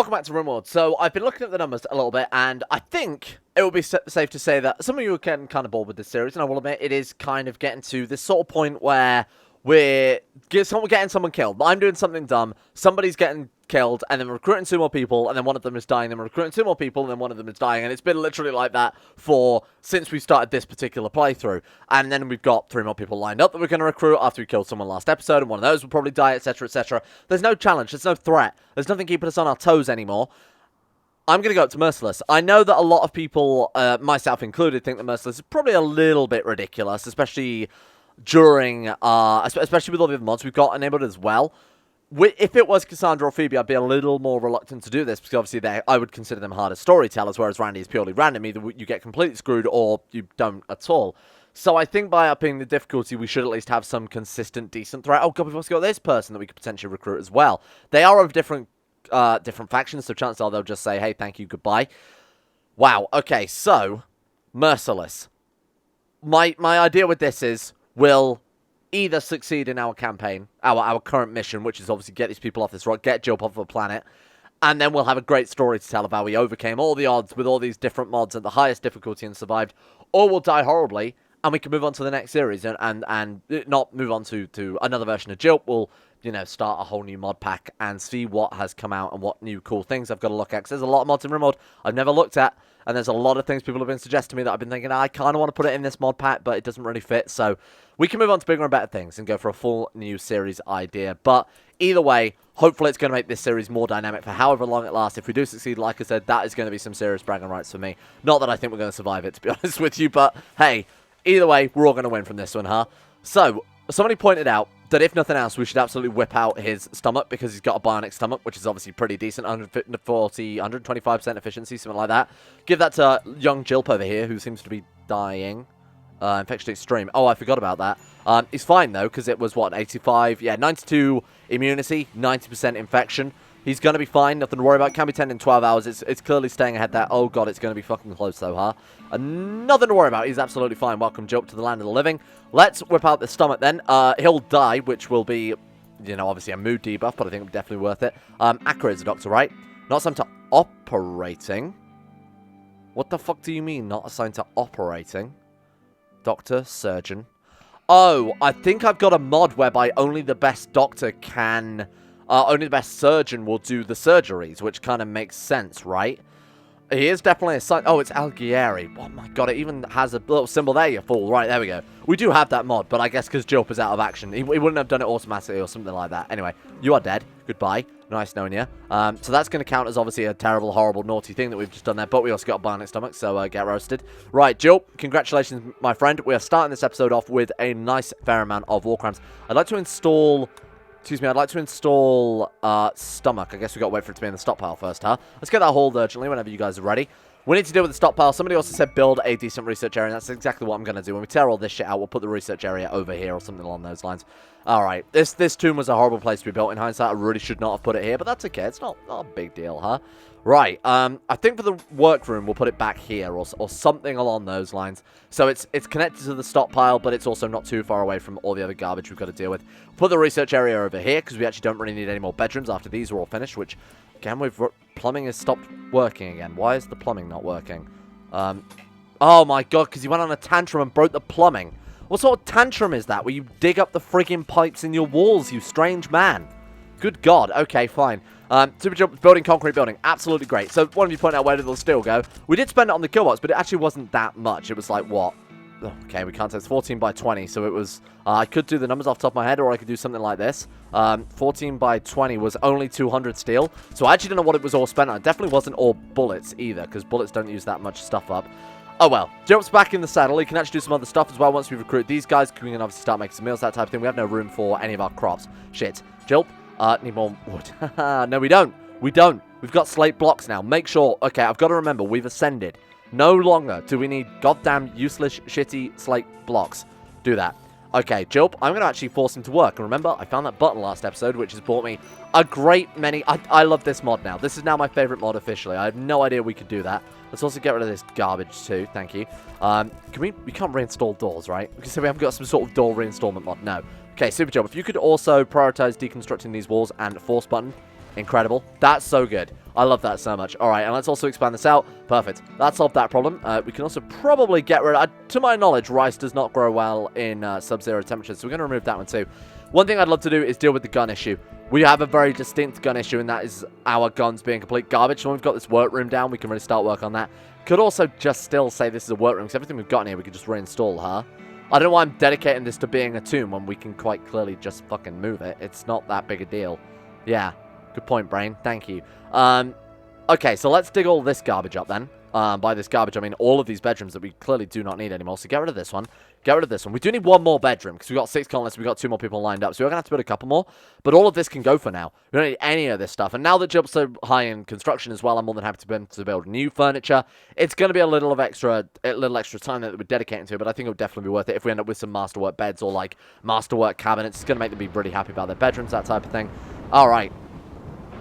welcome back to Rimworld. So, I've been looking at the numbers a little bit, and I think it would be safe to say that some of you are getting kind of bored with this series, and I will admit, it is kind of getting to this sort of point where we're getting someone killed. I'm doing something dumb, somebody's getting killed, and then we're recruiting 2 more people, and then one of them is dying, and we're recruiting 2 more people, and then one of them is dying, and it's been literally like that since we started this particular playthrough. And then we've got 3 more people lined up that we're going to recruit after we killed someone last episode, and one of those will probably die, etc, etc. There's no challenge, there's no threat, there's nothing keeping us on our toes anymore. I'm going to go up to Merciless. I know that a lot of people, myself included, think that Merciless is probably a little bit ridiculous, especially during, especially with all the other mods we've got enabled as well. If it was Cassandra or Phoebe, I'd be a little more reluctant to do this, because obviously I would consider them harder storytellers, whereas Randy is purely random. Either you get completely screwed or you don't at all. So I think by upping the difficulty, we should at least have some consistent, decent threat. Oh god, we've also got this person that we could potentially recruit as well. They are of different factions, so chances are they'll just say, hey, thank you, goodbye. Wow, okay, so, Merciless. My idea with this is, we'll either succeed in our campaign, our current mission, which is obviously get these people off this rock, get Jilp off the planet, and then we'll have a great story to tell of how we overcame all the odds with all these different mods at the highest difficulty and survived, or we'll die horribly, and we can move on to the next series, and not move on to another version of Jilp. We'll, you know, start a whole new mod pack and see what has come out and what new cool things I've got to look at, because there's a lot of mods in Rimworld I've never looked at, and there's a lot of things people have been suggesting to me that I've been thinking, I kind of want to put it in this mod pack, but it doesn't really fit, so we can move on to bigger and better things and go for a full new series idea. But either way, hopefully it's going to make this series more dynamic for however long it lasts. If we do succeed, like I said, that is going to be some serious bragging rights for me. Not that I think we're going to survive it, to be honest with you, but hey, either way, we're all going to win from this one, huh? So, somebody pointed out that if nothing else, we should absolutely whip out his stomach, because he's got a bionic stomach, which is obviously pretty decent, 140, 125% efficiency, something like that. Give that to young Jilp over here, who seems to be dying. Infection extreme. Oh, I forgot about that. He's fine, though, because it was, what, 85? Yeah, 92 immunity, 90% infection. He's going to be fine, nothing to worry about. Can be 10 in 12 hours. It's clearly staying ahead there. Oh, God, it's going to be fucking close, though, huh? Nothing to worry about. He's absolutely fine. Welcome, Jilp, to the land of the living. Let's whip out the stomach, then. He'll die, which will be, you know, obviously a mood debuff, but I think it'll be definitely worth it. Accra is a doctor, right? Not assigned to operating. What the fuck do you mean, not assigned to operating? Doctor, surgeon. Oh, I think I've got a mod whereby only the best doctor can... only the best surgeon will do the surgeries, which kind of makes sense, right? He is definitely assigned... Oh, it's Algieri. Oh my god, it even has a little symbol there, you fool. Right, there we go. We do have that mod, but I guess because Jilp is out of action, he wouldn't have done it automatically or something like that. Anyway, you are dead. Goodbye. Nice knowing you. So that's going to count as obviously a terrible, horrible, naughty thing that we've just done there, but we also got a bionic stomach, so get roasted. Right, Jilp, congratulations, my friend. We are starting this episode off with a nice fair amount of war crimes. I'd like to install... Excuse me, I'd like to install stomach. I guess we've got to wait for it to be in the stockpile first, huh? Let's get that hauled urgently whenever you guys are ready. We need to deal with the stockpile. Somebody also said build a decent research area, and that's exactly what I'm going to do. When we tear all this shit out, we'll put the research area over here or something along those lines. Alright, this tomb was a horrible place to be built in hindsight. I really should not have put it here, but that's okay. It's not a big deal, huh? Right, I think for the workroom, we'll put it back here or something along those lines. So it's connected to the stockpile, but it's also not too far away from all the other garbage we've got to deal with. Put the research area over here, because we actually don't really need any more bedrooms after these are all finished, which, again, plumbing has stopped working again. Why is the plumbing not working? Oh my god, because he went on a tantrum and broke the plumbing. What sort of tantrum is that, where you dig up the friggin' pipes in your walls, you strange man? Good god, okay, fine. Super Jump building concrete building, absolutely great. So one of you pointed out, where did the steel go? We did spend it on the kilowatts, but it actually wasn't that much. It was like, what? Okay, we can't say it's 14 by 20, so it was... I could do the numbers off the top of my head, or I could do something like this. 14 by 20 was only 200 steel, so I actually don't know what it was all spent on. It definitely wasn't all bullets either, because bullets don't use that much stuff up. Oh well, Jilp's back in the saddle. He can actually do some other stuff as well once we recruit these guys. We can obviously start making some meals, that type of thing. We have no room for any of our crops. Shit. Jilp, need more wood. No, we don't. We don't. We've got slate blocks now. Make sure... Okay, I've got to remember, we've ascended. No longer do we need goddamn useless, shitty slate blocks. Do that. Okay, Jilp, I'm going to actually force him to work. And remember, I found that button last episode, which has brought me a great many... I love this mod now. This is now my favorite mod officially. I have no idea we could do that. Let's also get rid of this garbage too. Thank you. We can't reinstall doors, right? We can say we haven't got some sort of door reinstallment mod. No. Okay, super job. If you could also prioritize deconstructing these walls and force button. Incredible. That's so good. I love that so much. All right, and let's also expand this out. Perfect. That solved that problem. We can also probably get rid of... to my knowledge, rice does not grow well in sub-zero temperatures, so we're going to remove that one too. One thing I'd love to do is deal with the gun issue. We have a very distinct gun issue, and that is our guns being complete garbage. So when we've got this workroom down, we can really start work on that. Could also just still say this is a workroom, because everything we've got in here we could just reinstall, huh? I don't know why I'm dedicating this to being a tomb when we can quite clearly just fucking move it. It's not that big a deal. Yeah. Good point, brain. Thank you. Okay, so let's dig all this garbage up then. By this garbage, I mean all of these bedrooms that we clearly do not need anymore. So get rid of this one. Get rid of this one. We do need one more bedroom because we've got 6 colonists. We've got 2 more people lined up. So we're going to have to build a couple more. But all of this can go for now. We don't need any of this stuff. And now that Jilp's so high in construction as well, I'm more than happy to build new furniture. It's going to be a little extra time that we're dedicating to it. But I think it'll definitely be worth it if we end up with some masterwork beds or like masterwork cabinets. It's going to make them be really happy about their bedrooms, that type of thing. All right.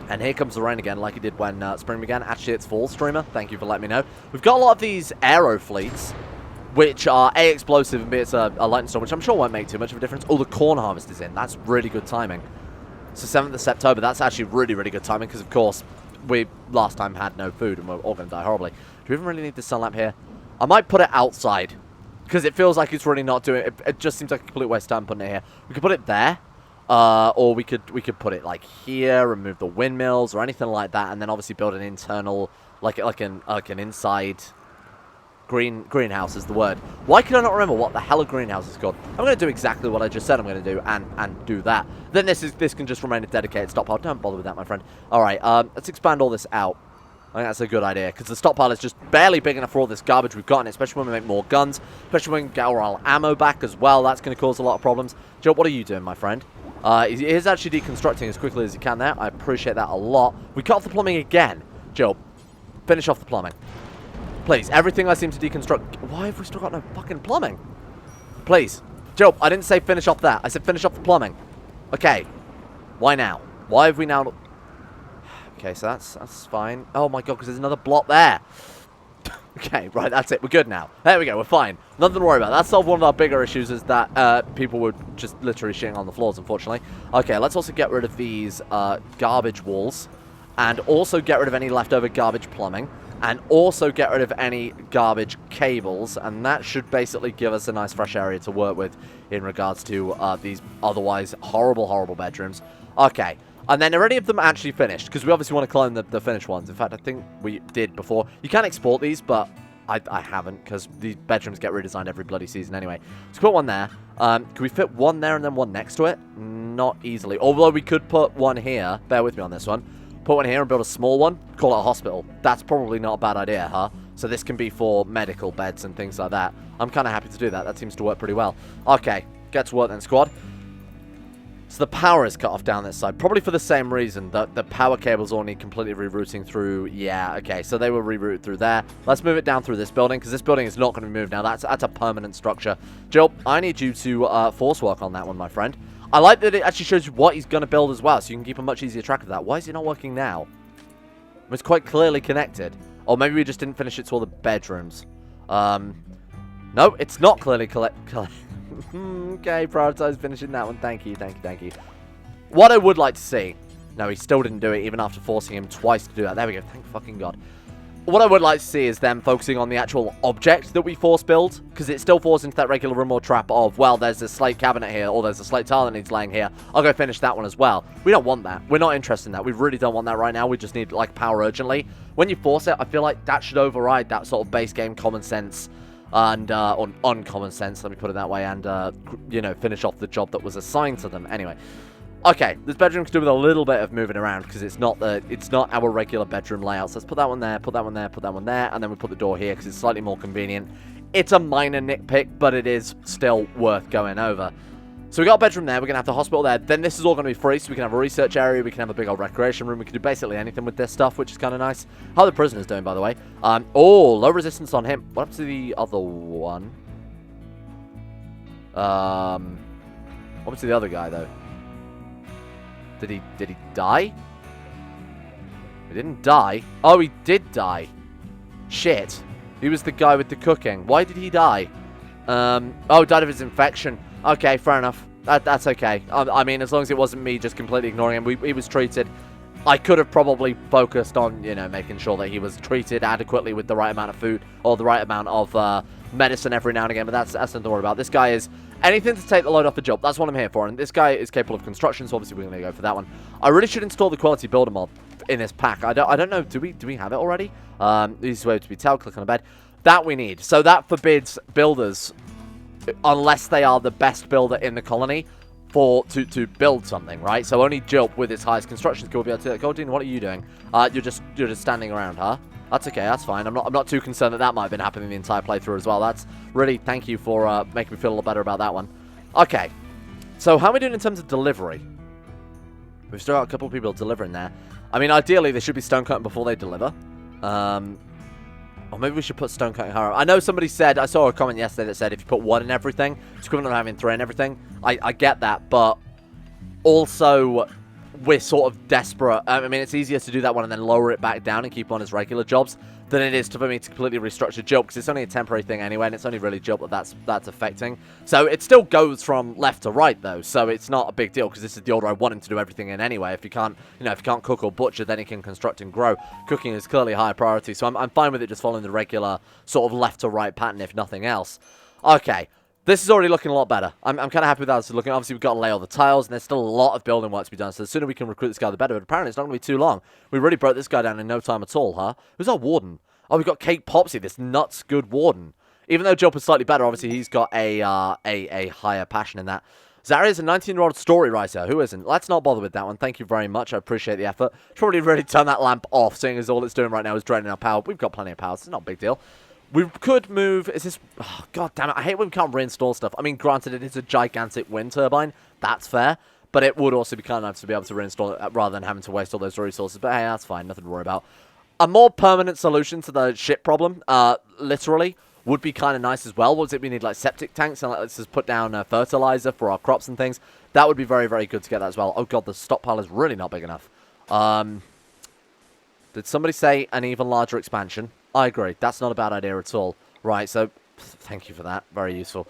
And here comes the rain again, like it did when spring began. Actually, it's fall, streamer. Thank you for letting me know. We've got a lot of these aero fleets, which are A, explosive, and B, it's a lightning storm, which I'm sure won't make too much of a difference. Oh, the corn harvest is in. That's really good timing. So 7th of September, that's actually really, really good timing, because, of course, we last time had no food, and we're all going to die horribly. Do we even really need this sun lamp here? I might put it outside, because it feels like it's really not doing it. It just seems like a complete waste of time putting it here. We could put it there. Or we could put it like here, remove the windmills or anything like that, and then obviously build an internal, like an inside greenhouse is the word. Why can I not remember what the hell a greenhouse is called? I'm going to do exactly what I just said I'm going to do and do that. Then this can just remain a dedicated stockpile. Don't bother with that, my friend. All right, let's expand all this out. I think that's a good idea, because the stockpile is just barely big enough for all this garbage we've gotten, especially when we make more guns, especially when we get our ammo back as well. That's going to cause a lot of problems. Joe, what are you doing, my friend? He is actually deconstructing as quickly as he can there. I appreciate that a lot. We cut off the plumbing again. Joe, finish off the plumbing. Please, everything I seem to deconstruct... Why have we still got no fucking plumbing? Please. Joe, I didn't say finish off that. I said finish off the plumbing. Okay. Why now? Why have we now... Okay, so that's fine. Oh my god, because there's another block there. Okay, right, that's it. We're good now. There we go, we're fine. Nothing to worry about. That solved one of our bigger issues, is that people were just literally shitting on the floors, unfortunately. Okay, let's also get rid of these garbage walls. And also get rid of any leftover garbage plumbing. And also get rid of any garbage cables. And that should basically give us a nice fresh area to work with in regards to these otherwise horrible, horrible bedrooms. Okay. And then are any of them actually finished? Because we obviously want to clone the finished ones. In fact, I think we did before. You can export these, but I haven't, because these bedrooms get redesigned every bloody season anyway. Let's put one there. Can we fit one there and then one next to it? Not easily. Although we could put one here. Bear with me on this one. Put one here and build a small one. Call it a hospital. That's probably not a bad idea, huh? So this can be for medical beds and things like that. I'm kind of happy to do that. That seems to work pretty well. Okay, get to work then, squad. So the power is cut off down this side, probably for the same reason, that the power cables all need completely rerouting through. Yeah, okay, so they will reroute through there. Let's move it down through this building, because this building is not going to be moved now. That's a permanent structure. Jill, I need you to force work on that one, my friend. I like that it actually shows you what he's going to build as well, so you can keep a much easier track of that. Why is it not working now? It's quite clearly connected. Or maybe we just didn't finish it to all the bedrooms. No, it's not clearly Okay, prioritize finishing that one. Thank you, thank you, thank you. What I would like to see... No, he still didn't do it, even after forcing him twice to do that. There we go, thank fucking God. What I would like to see is them focusing on the actual object that we force build, because it still falls into that regular Rimworld trap of, well, there's a slate cabinet here, or there's a slate tile that needs laying here. I'll go finish that one as well. We don't want that. We're not interested in that. We really don't want that right now. We just need, like, power urgently. When you force it, I feel like that should override that sort of base game common sense and on uncommon sense, let me put it that way, and you know, finish off the job that was assigned to them. Anyway, okay, this bedroom can do with a little bit of moving around, because it's not our regular bedroom layout. So let's put that one there, put that one there, put that one there, and then we put the door here because it's slightly more convenient. It's a minor nitpick, but it is still worth going over. So we got a bedroom there, we're going to have the hospital there, then this is all going to be free, so we can have a research area, we can have a big old recreation room, we can do basically anything with this stuff, which is kind of nice. How are the prisoners doing, by the way? Oh, low resistance on him. What happened to the other one? What happened to the other guy, though? Did he die? He didn't die. Oh, he did die. Shit. He was the guy with the cooking. Why did he die? Oh, died of his infection. Okay, fair enough. That's okay. I mean, as long as it wasn't me just completely ignoring him. He was treated. I could have probably focused on, you know, making sure that he was treated adequately with the right amount of food or the right amount of medicine every now and again, but that's nothing to worry about. This guy is anything to take the load off the job. That's what I'm here for, and this guy is capable of construction, so obviously we're going to go for that one. I really should install the quality builder mod in this pack. I don't know, do we have it already? Easiest way to be tell, click on a bed. That we need. So that forbids builders, unless they are the best builder in the colony, to build something, right? So only Jilp with its highest construction skill will be able to do that. Goldine, what are you doing? You're just standing around, huh? That's okay, that's fine. I'm not too concerned that might have been happening the entire playthrough as well. That's really, thank you for making me feel a little better about that one. Okay, so how are we doing in terms of delivery? We've still got a couple of people delivering there. I mean, ideally, they should be stone cutting before they deliver. Or maybe we should put stone cutting higher. I know somebody said, I saw a comment yesterday that said if you put 1 in everything, it's equivalent to having 3 in everything. I get that, but also we're sort of desperate. I mean, it's easier to do that one and then lower it back down and keep on as regular jobs than it is for me to completely restructure Jilp, because it's only a temporary thing anyway, and it's only really Jilp that's affecting. So it still goes from left to right, though, so it's not a big deal, because this is the order I want him to do everything in anyway. If you can't, you know, if you can't cook or butcher, then he can construct and grow. Cooking is clearly a higher priority, so I'm fine with it just following the regular sort of left to right pattern, if nothing else. Okay. This is already looking a lot better. I'm kind of happy with how this is looking. Obviously, we've got to lay all the tiles, and there's still a lot of building work to be done. So the sooner we can recruit this guy, the better. But apparently, it's not going to be too long. We really broke this guy down in no time at all, huh? Who's our warden? Oh, we've got Kate Popsy, this nuts good warden. Even though Jilp is slightly better, obviously, he's got a higher passion in that. Zaria's a 19-year-old story writer. Who isn't? Let's not bother with that one. Thank you very much. I appreciate the effort. Probably really turn that lamp off, seeing as all it's doing right now is draining our power. We've got plenty of power. It's not a big deal. We could move... Is this... Oh, God damn it. I hate when we can't reinstall stuff. I mean, granted, it is a gigantic wind turbine. That's fair. But it would also be kind of nice to be able to reinstall it rather than having to waste all those resources. But hey, that's fine. Nothing to worry about. A more permanent solution to the ship problem, literally, would be kind of nice as well. What was it? We need, like, septic tanks and let's just put down fertilizer for our crops and things. That would be very, very good to get that as well. Oh, God, the stockpile is really not big enough. Did somebody say an even larger expansion? I agree. That's not a bad idea at all. Right, so thank you for that. Very useful.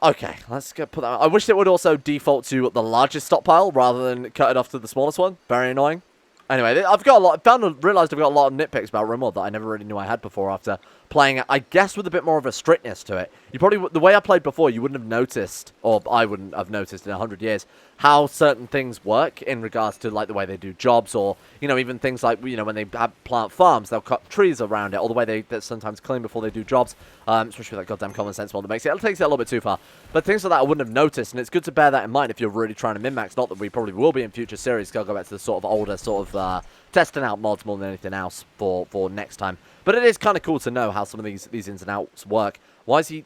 Okay, let's put that on. I wish it would also default to the largest stockpile rather than cut it off to the smallest one. Very annoying. Anyway, I've got a lot. Realized I've got a lot of nitpicks about Rimworld that I never really knew I had before after playing it. I guess with a bit more of a strictness to it. You probably, the way I played before, you wouldn't have noticed, or I wouldn't have noticed in 100 years, how certain things work in regards to like the way they do jobs, or you know, even things like, you know, when they plant farms, they'll cut trees around it, or the way they sometimes clean before they do jobs. Especially with that goddamn common sense one that makes it takes it a little bit too far. But things like that I wouldn't have noticed, and it's good to bear that in mind if you're really trying to min-max. Not that we probably will be in future series. I'll go back to the sort of older sort of testing out mods more than anything else for next time. But it is kind of cool to know how some of these ins and outs work. Why is he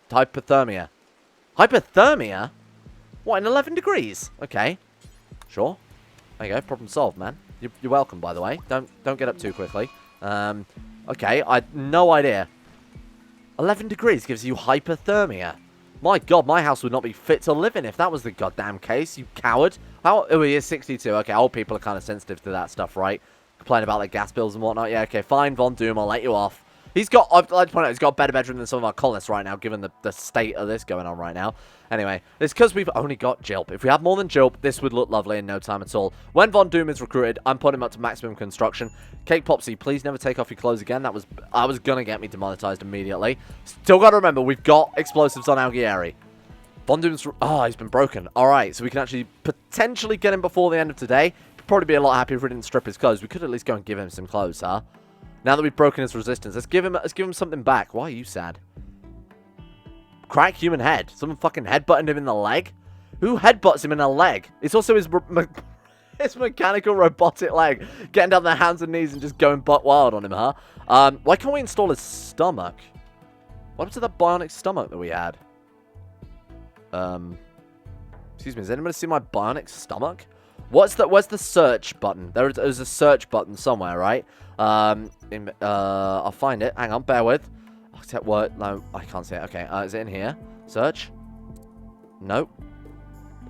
hypothermia? Hypothermia? What, in 11 degrees? Okay, sure. There you go. Problem solved, man. You're welcome, by the way. Don't get up too quickly. Okay, I had no idea. 11 degrees gives you hypothermia. My God, my house would not be fit to live in if that was the goddamn case, you coward. How? Oh, he is 62. Okay, old people are kind of sensitive to that stuff, right? Complain about their gas bills and whatnot. Yeah, okay, fine, Von Doom, I'll let you off. He's got, I'd like to point out, he's got a better bedroom than some of our colonists right now, given the state of this going on right now. Anyway, it's because we've only got Jilp. If we had more than Jilp, this would look lovely in no time at all. When Von Doom is recruited, I'm putting him up to maximum construction. Cake Popsy, please never take off your clothes again. I was going to get me demonetized immediately. Still got to remember, we've got explosives on Algieri. Von Doom's, he's been broken. Alright, so we can actually potentially get him before the end of today. He'd probably be a lot happier if we didn't strip his clothes. We could at least go and give him some clothes, huh? Now that we've broken his resistance, let's give him something back. Why are you sad? Crack human head. Someone fucking headbutted him in the leg? Who headbutts him in the leg? It's also his mechanical robotic leg. Getting down their hands and knees and just going butt wild on him, huh? Why can't we install his stomach? What happened to that bionic stomach that we had? Excuse me, has anybody seen my bionic stomach? Where's the search button? There's a search button somewhere, right? I'll find it. Hang on, bear with. Architect word. No, I can't see it. Okay, is it in here? Search? Nope.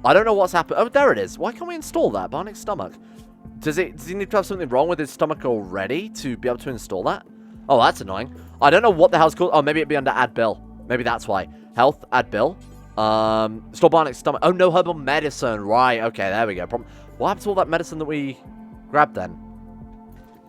I don't know what's happened. Oh, there it is. Why can't we install that? Bionic stomach. Does he need to have something wrong with his stomach already to be able to install that? Oh, that's annoying. I don't know what the hell's called. Oh, maybe it'd be under add bill. Maybe that's why. Health, add bill. Store bionic stomach. Oh, no herbal medicine. Right, okay, there we go. What happened to all that medicine that we grabbed then?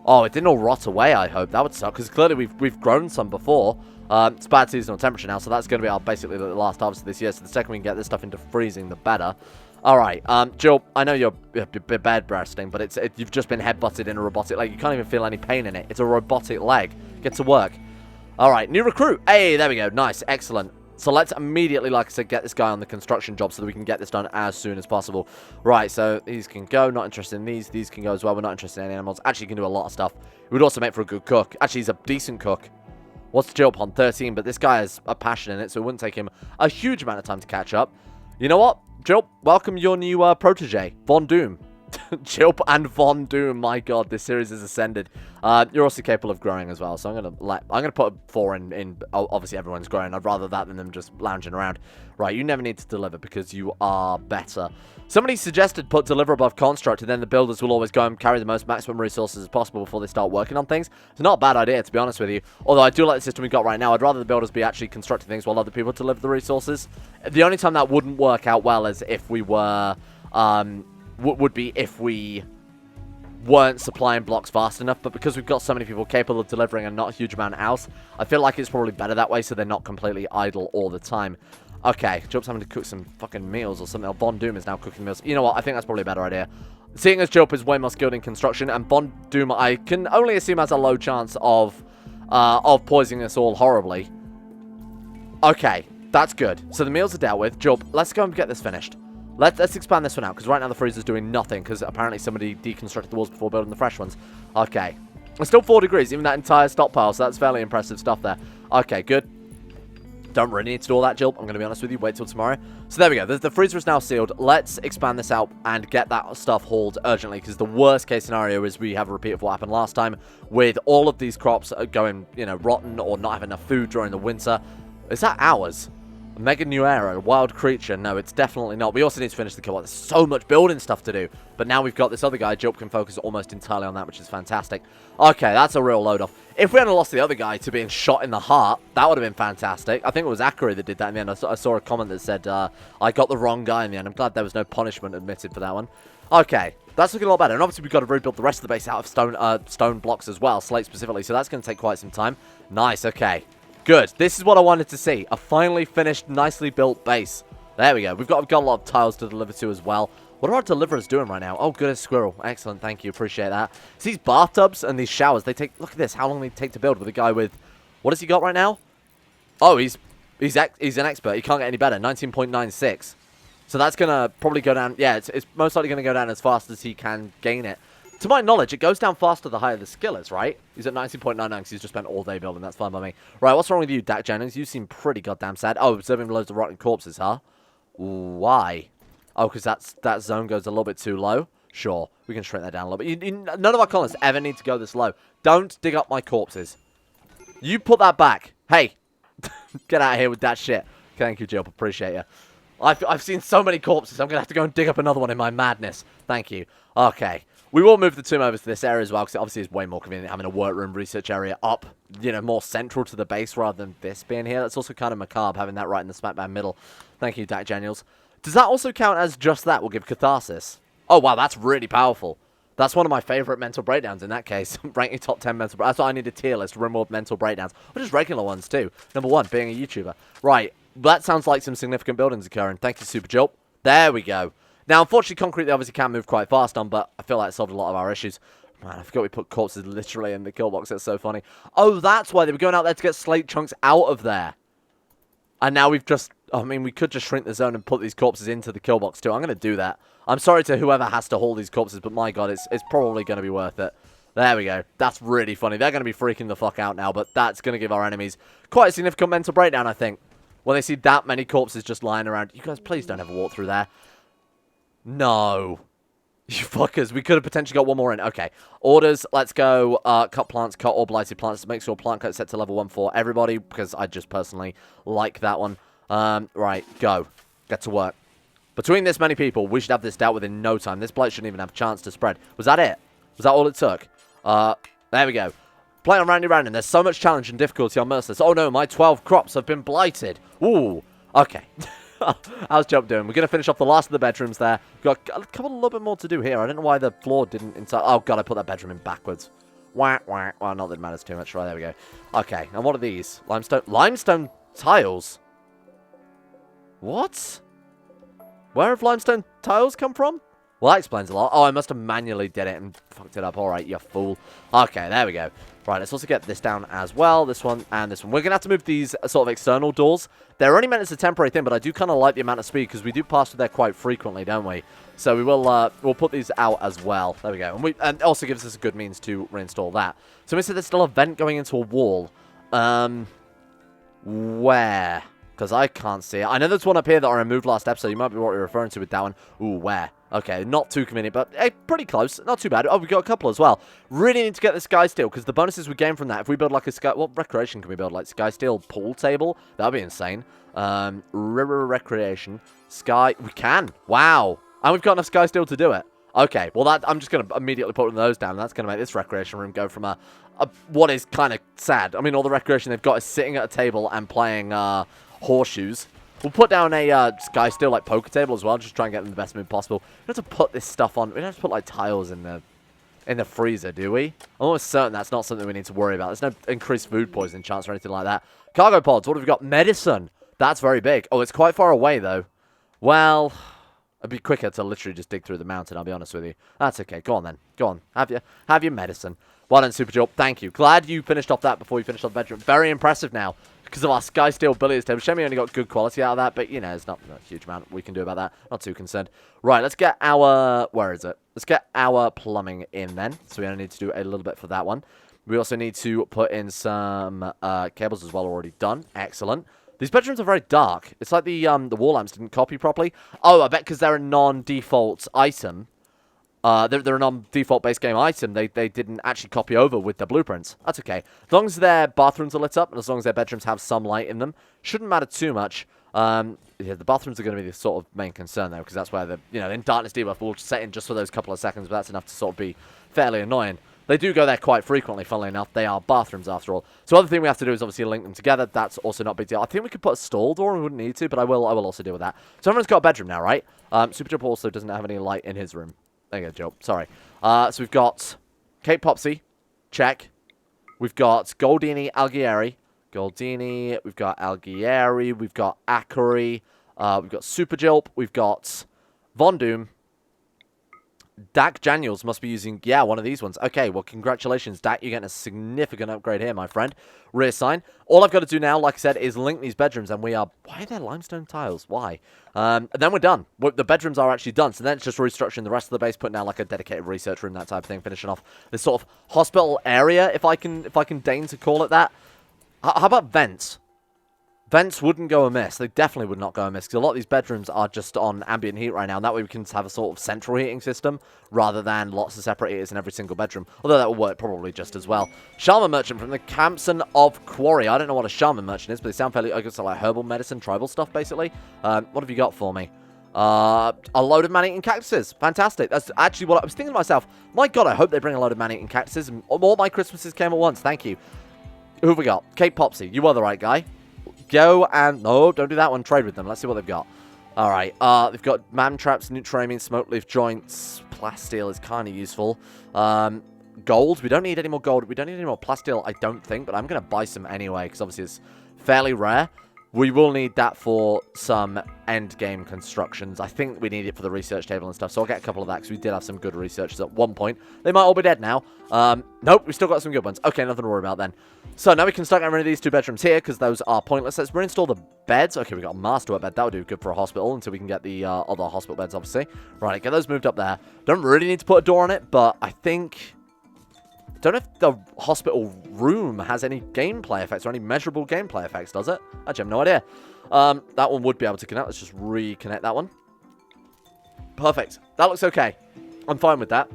Oh, it didn't all rot away, I hope. That would suck, because clearly we've grown some before. It's bad seasonal temperature now, so that's going to be our basically the last harvest of this year. So the second we can get this stuff into freezing, the better. All right, Jill, I know you're bed resting, but you've just been head-butted in a robotic leg. You can't even feel any pain in it. It's a robotic leg. Get to work. All right, new recruit. Hey, there we go. Nice, excellent. So let's immediately, like I said, get this guy on the construction job so that we can get this done as soon as possible. Right, so these can go. Not interested in these. These can go as well. We're not interested in any animals. Actually, you can do a lot of stuff. It would also make for a good cook. Actually, he's a decent cook. What's Jilp on 13? But this guy has a passion in it, so it wouldn't take him a huge amount of time to catch up. You know what, Jilp? Welcome your new protege, Von Doom. Jilp and Von Doom. My God, this series has ascended. You're also capable of growing as well, so I'm gonna put a 4 in. Obviously, everyone's growing. I'd rather that than them just lounging around. Right, you never need to deliver because you are better. Somebody suggested put deliver above construct, and then the builders will always go and carry the most maximum resources as possible before they start working on things. It's not a bad idea, to be honest with you. Although I do like the system we've got right now. I'd rather the builders be actually constructing things while other people deliver the resources. The only time that wouldn't work out well is if we were would be if we weren't supplying blocks fast enough, but because we've got so many people capable of delivering and not a huge amount else, I feel like it's probably better that way so they're not completely idle all the time. Okay, Jilp's having to cook some fucking meals or something. Von Doom is now cooking meals. You know what? I think that's probably a better idea. Seeing as Jilp is way more skilled in construction, and Von Doom I can only assume has a low chance of poisoning us all horribly. Okay, that's good. So the meals are dealt with. Jilp, let's go and get this finished. Let's expand this one out, because right now the freezer's doing nothing, because apparently somebody deconstructed the walls before building the fresh ones. Okay. It's still 4 degrees, even that entire stockpile, so that's fairly impressive stuff there. Okay, good. Don't really need to do all that, Jilp. I'm going to be honest with you. Wait till tomorrow. So there we go. The freezer is now sealed. Let's expand this out and get that stuff hauled urgently, because the worst case scenario is we have a repeat of what happened last time, with all of these crops going, you know, rotten or not having enough food during the winter. Is that ours? A mega new era, a wild creature. No, it's definitely not. We also need to finish the kill. There's so much building stuff to do. But now we've got this other guy. Jilp can focus almost entirely on that, which is fantastic. Okay, that's a real load off. If we hadn't lost the other guy to being shot in the heart, that would have been fantastic. I think it was Akari that did that in the end. I saw a comment that said, I got the wrong guy in the end. I'm glad there was no punishment admitted for that one. Okay, that's looking a lot better. And obviously we've got to rebuild the rest of the base out of stone blocks as well, slate specifically. So that's going to take quite some time. Nice, okay. Good. This is what I wanted to see. A finally finished, nicely built base. There we go. We've got a lot of tiles to deliver to as well. What are our deliverers doing right now? Oh, good as squirrel. Excellent. Thank you. Appreciate that. So these bathtubs and these showers, they take... Look at this. How long they take to build with a guy with... What has he got right now? Oh, he's an expert. He can't get any better. 19.96. So that's going to probably go down... Yeah, it's most likely going to go down as fast as he can gain it. To my knowledge, it goes down faster the higher the skill is, right? He's at 19.99 because he's just spent all day building. That's fine by me. Right, what's wrong with you, Dak Jennings? You seem pretty goddamn sad. Oh, observing loads of rotten corpses, huh? Why? Oh, because that zone goes a little bit too low? Sure, we can shrink that down a little bit. None of our colonists ever need to go this low. Don't dig up my corpses. You put that back. Hey, get out of here with that shit. Thank you, Jilp. Appreciate you. I've seen so many corpses. I'm going to have to go and dig up another one in my madness. Thank you. Okay. We will move the tomb over to this area as well, because it obviously is way more convenient having a workroom research area up, you know, more central to the base rather than this being here. That's also kind of macabre, having that right in the smack bang middle. Thank you, Dak Daniels. Does that also count as just that will give catharsis? Oh, wow, that's really powerful. That's one of my favorite mental breakdowns in that case. Ranking top 10 mental breakdowns. That's why I need a tier list, Rimworld mental breakdowns. Or just regular ones, too. Number 1, being a YouTuber. Right, that sounds like some significant buildings occurring. Thank you, Super Jilp. There we go. Now, unfortunately, concrete they obviously can move quite fast on, but I feel like it solved a lot of our issues. Man, I forgot we put corpses literally in the kill box. That's so funny. Oh, that's why they were going out there to get slate chunks out of there. And now we've just... I mean, we could just shrink the zone and put these corpses into the kill box too. I'm going to do that. I'm sorry to whoever has to haul these corpses, but my God, it's probably going to be worth it. There we go. That's really funny. They're going to be freaking the fuck out now, but that's going to give our enemies quite a significant mental breakdown, I think. When they see that many corpses just lying around. You guys, please don't ever walk through there. No. You fuckers. We could have potentially got one more in. Okay. Orders. Let's go. Cut plants. Cut all blighted plants. Make sure plant cut set to level 1 for everybody, because I just personally like that one. Right. Go. Get to work. Between this many people, we should have this dealt with in no time. This blight shouldn't even have a chance to spread. Was that it? Was that all it took? There we go. Play on Randy Random. There's so much challenge and difficulty on Merciless. Oh no, my 12 crops have been blighted. Ooh. Okay. How's Jilp doing? We're going to finish off the last of the bedrooms there. We've got a couple, a little bit more to do here. I don't know why the floor didn't inside. Oh, God, I put that bedroom in backwards. Wah, wah. Well, not that it matters too much. Right, there we go. Okay, and what are these? Limestone tiles? What? Where have limestone tiles come from? Well, that explains a lot. Oh, I must have manually did it and fucked it up. All right, you fool. Okay, there we go. Right, let's also get this down as well. This one and this one. We're going to have to move these sort of external doors. They're only meant as a temporary thing, but I do kind of like the amount of speed because we do pass through there quite frequently, don't we? So we will we'll put these out as well. There we go. And also gives us a good means to reinstall that. So we said there's still a vent going into a wall. Where? Because I can't see it. I know there's one up here that I removed last episode. You might be what you're referring to with that one. Ooh, where? Okay, not too convenient, but hey, pretty close. Not too bad. Oh, we got a couple as well. Really need to get the Sky Steel, because the bonuses we gain from that, if we build like a Sky... What recreation can we build? Like Sky Steel pool table? That'd be insane. River Recreation. Sky... We can. Wow. And we've got enough Sky Steel to do it. Okay, well, that I'm just going to immediately put those down. That's going to make this recreation room go from a what is kind of sad. I mean, all the recreation they've got is sitting at a table and playing horseshoes. We'll put down a Sky Steel, like, poker table as well. Just try and get them in the best mood possible. We don't have to put this stuff on. We don't have to put, like, tiles in the freezer, do we? I'm almost certain that's not something we need to worry about. There's no increased food poisoning chance or anything like that. Cargo pods. What have we got? Medicine. That's very big. Oh, it's quite far away, though. Well, it'd be quicker to literally just dig through the mountain, I'll be honest with you. That's okay. Go on, then. Go on. Have your medicine. Well done, Super Jilp. Thank you. Glad you finished off that before you finished off the bedroom. Very impressive now. Because of our Sky Steel billiards table. Shame we only got good quality out of that, but, you know, there's not a huge amount we can do about that. Not too concerned. Right, let's get our... Where is it? Let's get our plumbing in, then. So we only need to do a little bit for that one. We also need to put in some cables as well, already done. Excellent. These bedrooms are very dark. It's like the wall lamps didn't copy properly. Oh, I bet because they're a non-default item. They're a non-default base game item. They didn't actually copy over with the blueprints. That's okay. As long as their bathrooms are lit up, and as long as their bedrooms have some light in them, shouldn't matter too much. Yeah, the bathrooms are going to be the sort of main concern, though, because that's where the, you know, in darkness debuff, we'll set in just for those couple of seconds, but that's enough to sort of be fairly annoying. They do go there quite frequently, funnily enough. They are bathrooms, after all. So the other thing we have to do is obviously link them together. That's also not a big deal. I think we could put a stall door. We wouldn't need to, but I will also deal with that. So everyone's got a bedroom now, right? Super Jump also doesn't have any light in his room. There you go, Joe. Sorry. So we've got Cape Popsy. Check. We've got Goldini Algieri. Goldini. We've got Algieri. We've got Akari. We've got Super Jilp. We've got Von Doom. Dak Daniels must be using, yeah, one of these ones. Okay, well, congratulations, Dak. You're getting a significant upgrade here, my friend. Reassign. All I've got to do now, like I said, is link these bedrooms, and we are... Why are there limestone tiles? Why? And then we're done. The bedrooms are actually done, so then it's just restructuring the rest of the base, putting down, like, a dedicated research room, that type of thing, finishing off this sort of hospital area, if I can deign to call it that. How about vents? Vents wouldn't go amiss. They definitely would not go amiss, because a lot of these bedrooms are just on ambient heat right now, and that way we can have a sort of central heating system, rather than lots of separate heaters in every single bedroom. Although that will work probably just as well. Shaman Merchant from the Campson of Quarry. I don't know what a Shaman Merchant is, but they sound fairly, I guess, like herbal medicine, tribal stuff, basically. What have you got for me? A load of man-eating cactuses. Fantastic. That's actually what I was thinking to myself. My God, I hope they bring a load of man-eating cactuses, and all my Christmases came at once. Thank you. Who have we got? Cape Popsy. You are the right guy. Go and... No, don't do that one. Trade with them. Let's see what they've got. Alright. They've got man traps, neutramine, smoke leaf joints. Plasteel is kind of useful. Gold. We don't need any more gold. We don't need any more plasteel, I don't think. But I'm going to buy some anyway, because obviously it's fairly rare. We will need that for some end game constructions. I think we need it for the research table and stuff. So I'll get a couple of that, because we did have some good researchers at one point. They might all be dead now. Nope, we've still got some good ones. Okay, nothing to worry about then. So now we can start getting rid of these two bedrooms here, because those are pointless. Let's reinstall the beds. Okay, we got a master bed. That would do good for a hospital until we can get the other hospital beds, obviously. Right, get those moved up there. Don't really need to put a door on it, but I think... Don't know if the hospital room has any gameplay effects or any measurable gameplay effects, does it? Actually, I have no idea. That one would be able to connect. Let's just reconnect that one. Perfect. That looks okay. I'm fine with that.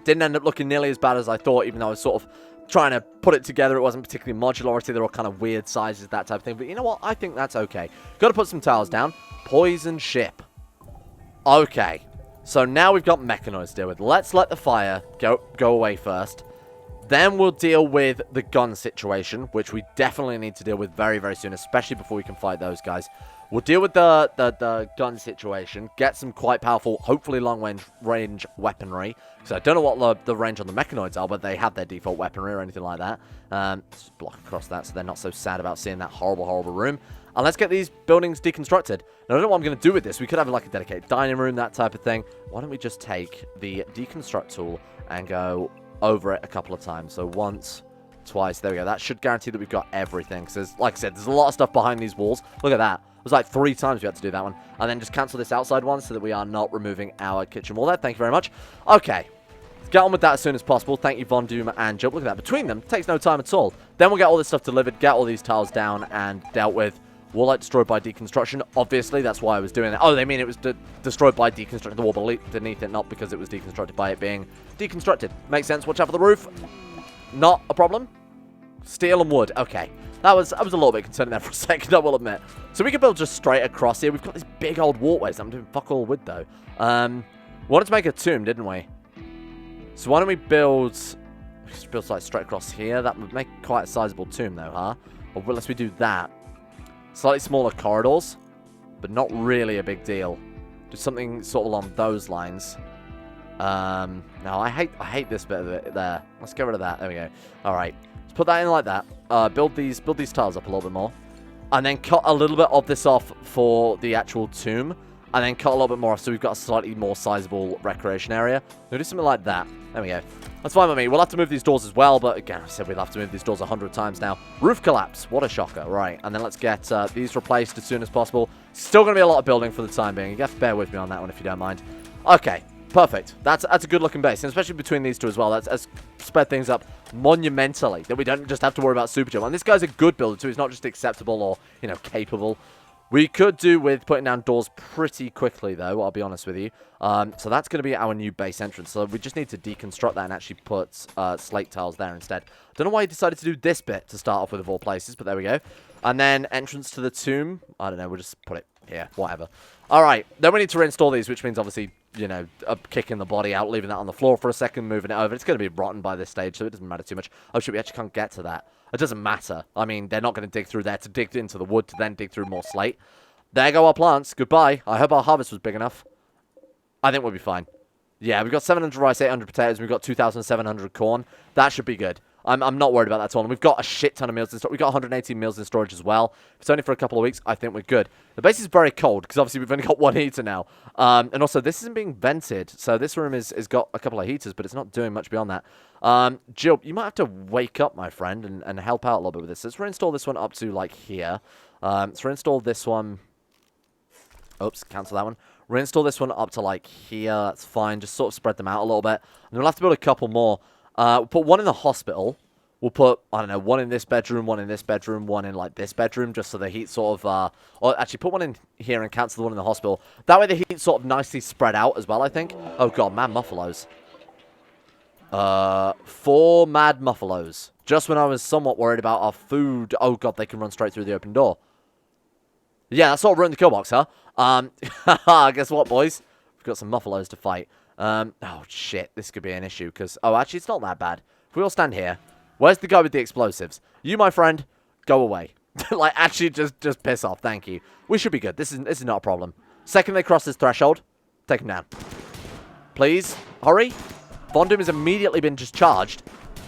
Didn't end up looking nearly as bad as I thought, even though I was sort of trying to put it together. It wasn't particularly modular. Obviously, they're all kind of weird sizes, that type of thing. But you know what? I think that's okay. Got to put some tiles down. Poison ship. Okay. So now we've got mechanoids to deal with. Let's let the fire go away first. Then we'll deal with the gun situation, which we definitely need to deal with very, very soon, especially before we can fight those guys. We'll deal with the gun situation, get some quite powerful, hopefully long-range weaponry. So I don't know what the range on the mechanoids are, but they have their default weaponry or anything like that. Just block across that so they're not so sad about seeing that horrible, horrible room. And let's get these buildings deconstructed. Now, I don't know what I'm going to do with this. We could have like a dedicated dining room, that type of thing. Why don't we just take the deconstruct tool and go over it a couple of times? So once, twice, there we go. That should guarantee that we've got everything. Because, like I said, there's a lot of stuff behind these walls. Look at that. It was like 3 times we had to do that one. And then just cancel this outside one so that we are not removing our kitchen wall there. Thank you very much. Okay. Let's get on with that as soon as possible. Thank you, Von Doom and Jilp. Look at that. Between them, takes no time at all. Then we'll get all this stuff delivered, get all these tiles down and dealt with. Wall destroyed by deconstruction. Obviously, that's why I was doing it. Oh, they mean it was destroyed by deconstructing the wall beneath it, not because it was deconstructed by it being deconstructed. Makes sense. Watch out for the roof. Not a problem. Steel and wood. Okay. I was a little bit concerned there for a second, I will admit. So we can build just straight across here. We've got these big old walkways. I'm doing fuck all wood, though. We wanted to make a tomb, didn't we? So why don't we build like straight across here? That would make quite a sizable tomb, though, huh? Or unless we do that. Slightly smaller corridors, but not really a big deal. Do something sort of along those lines. No, I hate this bit of it there. Let's get rid of that. There we go. All right, let's put that in like that. Build these tiles up a little bit more, and then cut a little bit of this off for the actual tomb, and then cut a little bit more off so we've got a slightly more sizable recreation area. We'll do something like that. There we go. That's fine with me. We'll have to move these doors as well, but again, I said we'll have to move these doors 100 times now. Roof collapse. What a shocker. Right, and then let's get these replaced as soon as possible. Still going to be a lot of building for the time being. You have to bear with me on that one if you don't mind. Okay, perfect. That's a good-looking base, and especially between these two as well. That's sped things up monumentally, that we don't just have to worry about Super Jump. And this guy's a good builder, too. He's not just acceptable or, you know, capable. We could do with putting down doors pretty quickly, though, I'll be honest with you. So that's going to be our new base entrance. So we just need to deconstruct that and actually put slate tiles there instead. Don't know why he decided to do this bit to start off with, of all places, but there we go. And then entrance to the tomb. I don't know, we'll just put it here, whatever. All right, then we need to reinstall these, which means obviously, you know, kicking the body out, leaving that on the floor for a second, moving it over. It's going to be rotten by this stage, so it doesn't matter too much. Oh, shit, we actually can't get to that. It doesn't matter. I mean, they're not going to dig through there to dig into the wood to then dig through more slate. There go our plants. Goodbye. I hope our harvest was big enough. I think we'll be fine. Yeah, we've got 700 rice, 800 potatoes, and we've got 2,700 corn. That should be good. I'm not worried about that at all. And we've got a shit ton of meals in storage. We've got 118 meals in storage as well. If it's only for a couple of weeks, I think we're good. The base is very cold, because obviously we've only got one heater now. And also, this isn't being vented. So this room has got a couple of heaters, but it's not doing much beyond that. Jilp, you might have to wake up, my friend, and help out a little bit with this. Let's reinstall this one up to, like, here. Let's reinstall this one. Oops, cancel that one. Reinstall this one up to, like, here. That's fine. Just sort of spread them out a little bit. And we'll have to build a couple more. We'll put one in the hospital. We'll put, I don't know, one in this bedroom, one in this bedroom, one in, like, this bedroom, just so the heat sort of, or actually put one in here and cancel the one in the hospital. That way the heat sort of nicely spread out as well, I think. Oh, God, mad muffalos. 4 mad muffalos. Just when I was somewhat worried about our food. Oh, God, they can run straight through the open door. Yeah, that sort of ruined the kill box, huh? Guess what, boys? We've got some muffalos to fight. Oh, shit. This could be an issue, because... Oh, actually, it's not that bad. If we all stand here... Where's the guy with the explosives? You, my friend, go away. Like, actually, just piss off. Thank you. We should be good. This is not a problem. Second they cross this threshold, take him down. Please, hurry. Von Doom has immediately been just charged.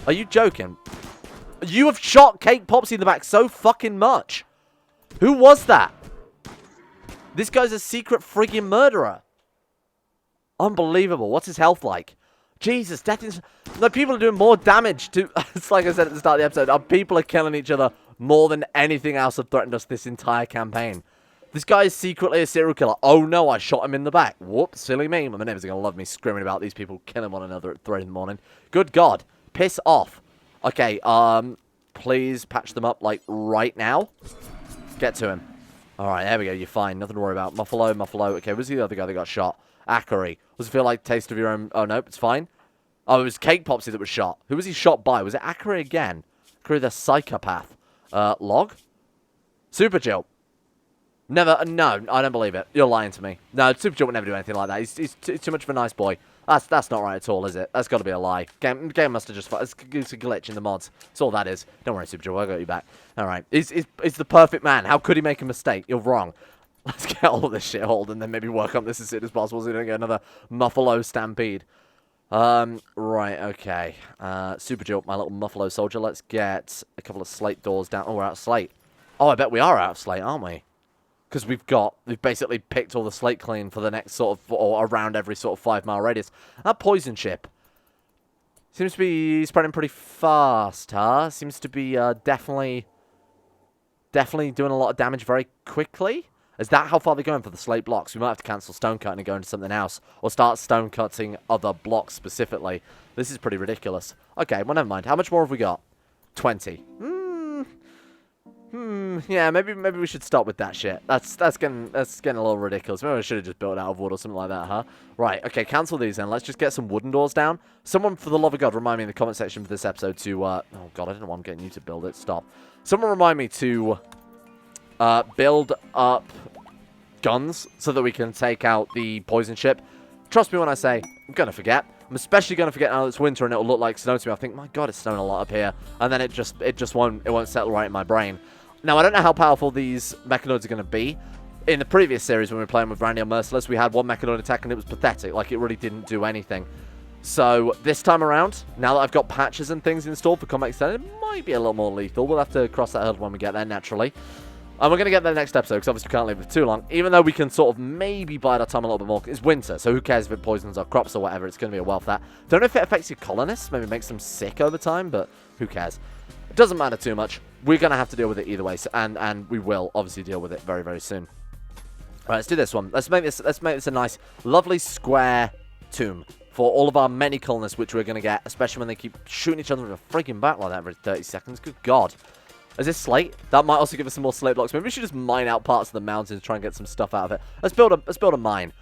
Are you joking? You have shot Cake Popsy in the back so fucking much. Who was that? This guy's a secret friggin' murderer. Unbelievable. What's his health like? Jesus, death is... No, people are doing more damage to... It's like I said at the start of the episode. Our people are killing each other more than anything else have threatened us this entire campaign. This guy is secretly a serial killer. Oh, no, I shot him in the back. Whoops, silly me. My neighbors are going to love me screaming about these people killing one another at 3 in the morning. Good God. Piss off. Okay, please patch them up, like, right now. Get to him. Alright, there we go. You're fine. Nothing to worry about. Muffalo, Muffalo. Okay, where's the other guy that got shot? Ackery. Does it feel like taste of your own... Oh, no, it's fine. Oh, it was Cake Popsy that was shot. Who was he shot by? Was it Ackery again? Ackery the psychopath. Log? Super Jilp. Never... No, I don't believe it. You're lying to me. No, Super Jilp would never do anything like that. He's too much of a nice boy. That's not right at all, is it? That's got to be a lie. Game must have just... It's a glitch in the mods. That's all that is. Don't worry, Super Jilp. I got you back. Alright. He's the perfect man. How could he make a mistake? You're wrong. Let's get all of this shit hold and then maybe work on this as soon as possible so we don't get another Muffalo stampede. Right, okay. Super Jilp, my little Muffalo soldier. Let's get a couple of slate doors down. Oh, we're out of slate. Oh, I bet we are out of slate, aren't we? Because we've basically picked all the slate clean for the next sort of, or around every sort of 5-mile radius. That poison ship seems to be spreading pretty fast, huh? Seems to be, definitely doing a lot of damage very quickly. Is that how far they're going for the slate blocks? We might have to cancel stone cutting and go into something else. Or start stone cutting other blocks specifically. This is pretty ridiculous. Okay, well, never mind. How much more have we got? 20. Yeah, maybe we should stop with that shit. That's getting a little ridiculous. Maybe I should have just built it out of wood or something like that, huh? Right, okay, cancel these then. Let's just get some wooden doors down. Someone, for the love of God, remind me in the comment section for this episode to, oh God, I don't know why I'm getting you to build it. Stop. Someone remind me to build up guns so that we can take out the poison ship. Trust me when I say I'm gonna forget. I'm especially gonna forget now that it's winter and it'll look like snow to me. I think, my God, it's snowing a lot up here, and then it won't settle right in my brain. Now I don't know how powerful these mechanoids are gonna be. In the previous series when we were playing with Randy and Merciless, we had one mechanoid attack and it was pathetic. Like, it really didn't do anything. So this time around, now that I've got patches and things installed for combat extended, it might be a little more lethal. We'll have to cross that hurdle when we get there, naturally. And we're going to get there next episode, because obviously we can't leave it for too long. Even though we can sort of maybe bide our time a little bit more. It's winter, so who cares if it poisons our crops or whatever. It's going to be a wealth that. Don't know if it affects your colonists. Maybe makes them sick over time, but who cares. It doesn't matter too much. We're going to have to deal with it either way. So, and we will obviously deal with it very, very soon. All right, let's do this one. Let's make this a nice, lovely square tomb for all of our many colonists, which we're going to get, especially when they keep shooting each other in a freaking back like that every 30 seconds. Good God. Is this slate? That might also give us some more slate blocks. Maybe we should just mine out parts of the mountain to try and get some stuff out of it. Let's build a mine.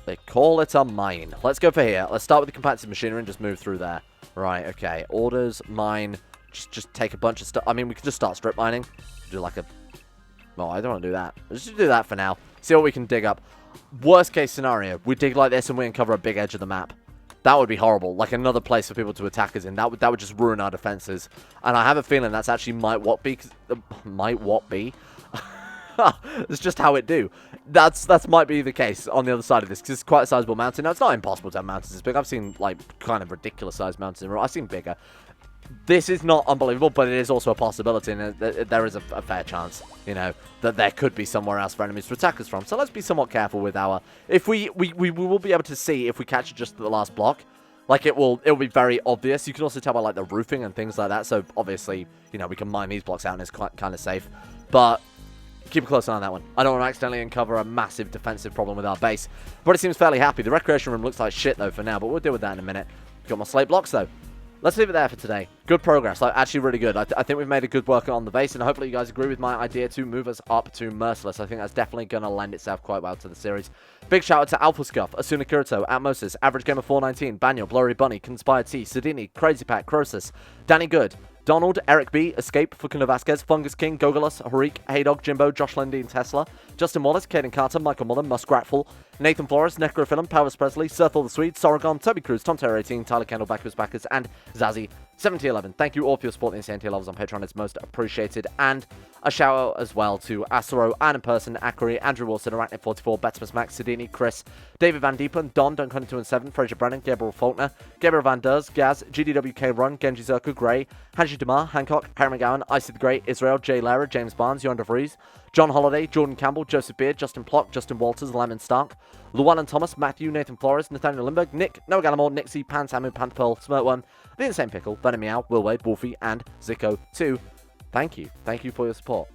They call it a mine. Let's go for here. Let's start with the compacted machinery and just move through there. Right, okay. Orders, mine. Just take a bunch of stuff. I mean, we could just start strip mining. Do like a... Well, I don't want to do that. Let's just do that for now. See what we can dig up. Worst case scenario, we dig like this and we uncover a big edge of the map. That would be horrible. Like another place for people to attack us in. That would just ruin our defenses. And I have a feeling that's actually might what be. It's just how it do. That's might be the case on the other side of this, because it's quite a sizable mountain. Now, it's not impossible to have mountains this big. I've seen like kind of ridiculous sized mountains in real. I've seen bigger. This is not unbelievable, but it is also a possibility, and there is a fair chance, you know, that there could be somewhere else for enemies to attack us from. So let's be somewhat careful with our... If we will be able to see if we catch it just at the last block. Like, it'll be very obvious. You can also tell by, like, the roofing and things like that. So, obviously, you know, we can mine these blocks out and it's kind of safe. But keep a close eye on that one. I don't want to accidentally uncover a massive defensive problem with our base. But it seems fairly happy. The recreation room looks like shit, though, for now. But we'll deal with that in a minute. Got my slate blocks, though. Let's leave it there for today. Good progress. Like, actually really good. I think we've made a good work on the base, and hopefully you guys agree with my idea to move us up to Merciless. I think that's definitely going to lend itself quite well to the series. Big shout out to Alpha Scuff, Asuna Kirito, Atmosis, Average Gamer 419, Banyo, Blurry Bunny, Conspire T, Sedini, Crazy Pack, Crosus, Danny Good, Donald, Eric B, Escape, Fukuno Vasquez, Fungus King, Gogolus, Harik, Heydog, Jimbo, Josh Lindy and Tesla, Justin Wallace, Caden Carter, Michael Mullen, Muskratful, Nathan Flores, Necrophilim, Powers Presley, Serthal the Swede, Soragon, Toby Cruz, Tom Terror 18, Tyler Kendall, Backers, and Zazzy 7011. Thank you all for your support in the NT levels on Patreon. It's most appreciated. And a shout out as well to Asaro, Ann in Person, Akari, Andrew Wilson, Arachnid44, Betsmas Max, Sidini, Chris, David Van Diepen, Don, Dunk22 and 7, Fraser Brennan, Gabriel Faulkner, Gabriel Van Ders, Gaz, GDWK Run, Genji Zerku, Gray, Hanji Damar, Hancock, Harry McGowan, Icy the Great, Israel, Jay Lara, James Barnes, Yonder Vries, John Holiday, Jordan Campbell, Joseph Beard, Justin Plock, Justin Walters, Lemon Stark, Llewellyn Thomas, Matthew, Nathan Flores, Nathaniel Lindbergh, Nick, Noah Gallimore, Nixie, Pan Samu, Pantpearl, Smirk1, The Insane Pickle, Venom Meow, Will Wade, Wolfie, and Zico 2. Thank you. Thank you for your support.